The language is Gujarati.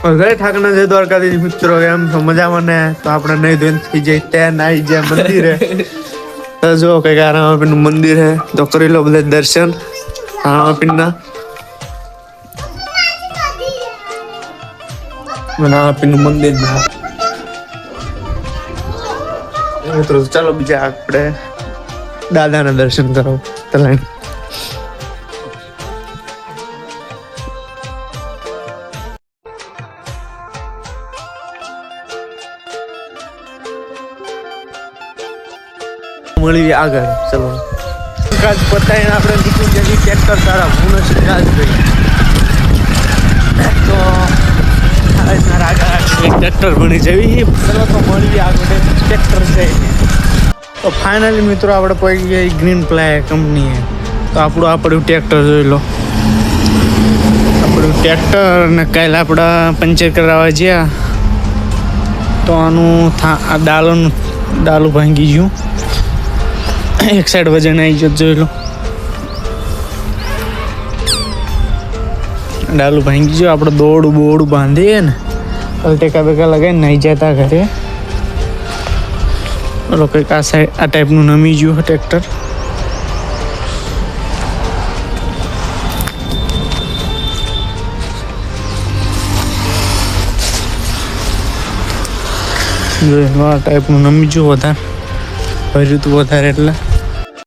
ઘરે ઠાકરના જય દ્વારકાધીશ મિત્રો, એમ તો મજામાં ને? તો આપણે નહીં ધોઈને થઈ જાય ત્યાં નાઈ જાય મંદિરે. તો જો કઈક રામાપીરનું મંદિર હે, તો કરી લો બધા દર્શન રામાપીરના. રામાપીરનું મંદિર મિત્રો, ચાલો બીજા આપણે દાદાના દર્શન કરો તલાઈ. મળી આગળ ચલો કાજ પતાવીને આપણે નીકળી જઈએ ટ્રેક્ટર તારા હું કાજ ભાઈ. તો મારા આગળ ટ્રેક્ટર ભણી જવી. ચલો તો મળીએ આગળ ટ્રેક્ટર છે. તો ફાઇનલી મિત્રો આપણે પહોંચી ગયા ગ્રીન પ્લાય કંપનીએ. તો આપણું ટ્રેક્ટર જોઈ લો. આપણું ટ્રેક્ટર ને કાલે આપણે પંચર કરાવવા ગયા તો આનું ડાલું ભાંગી ગયું. એક સાઈડ વજન આવી ગયો જોઈ લો. ડાલું ભાંગી ગયો. આપણે બોડું બાંધીએ ને ટેકા બેકા લગાવીને નાઈ જતા ઘરે. બોલો કંઈક આ સાઈડ આ ટાઈપનું નમી ગયું ટ્રેક્ટર. જોઈ આ ટાઈપનું નમી ગયું વધારે ભર્યું હતું વધારે એટલે